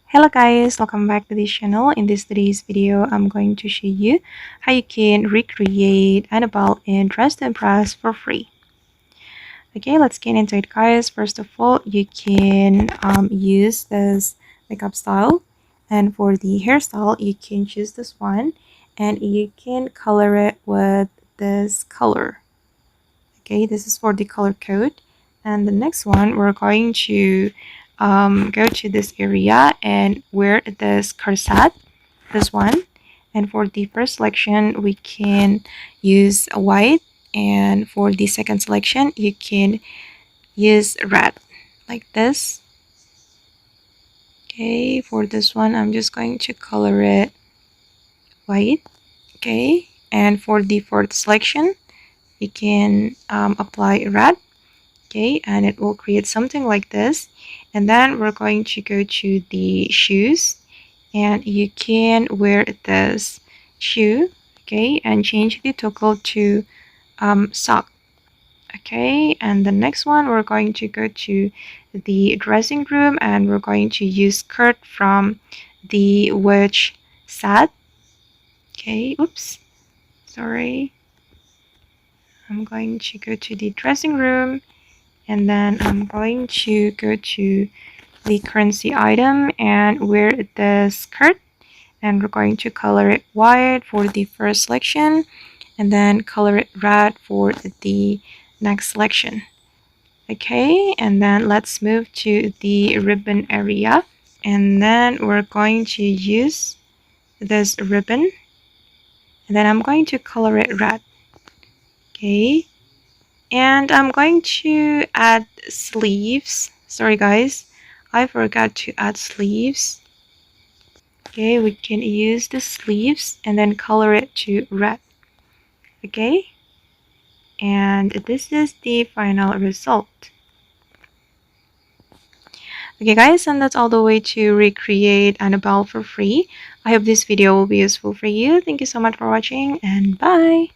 Hello guys, welcome back to this channel. In today's video, I'm going to show you how you can recreate Annabelle in Dress to Impress for free. Okay, let's get into it guys. First of all, you can use this makeup style, and for the hairstyle, you can choose this one and you can color it with this color. Okay, this is for the color code. And the next one, we're going to go to this area and wear this corset, this one. And for the first selection, we can use white, and for the second selection, you can use red like this. Okay, for this one, I'm just going to color it white. Okay, and for the fourth selection, you can apply red. Okay, and it will create something like this. And then we're going to go to the shoes, and you can wear this shoe, okay, and change the toggle to sock. Okay, and the next one, we're going to go to the dressing room and we're going to use skirt from the witch set. Okay, oops, sorry. I'm going to go to the dressing room, and then I'm going to go to the currency item and wear the skirt, and we're going to color it white for the first selection and then color it red for the next selection. Okay, and then let's move to the ribbon area, and then we're going to use this ribbon, and then I'm going to color it red. Okay, and I'm going to add sleeves. Sorry guys, I forgot to add sleeves. Okay, we can use the sleeves and then color it to red. Okay, and this is the final result. Okay guys, and that's all the way to recreate Annabelle for free. I hope this video will be useful for you. Thank you so much for watching, and bye.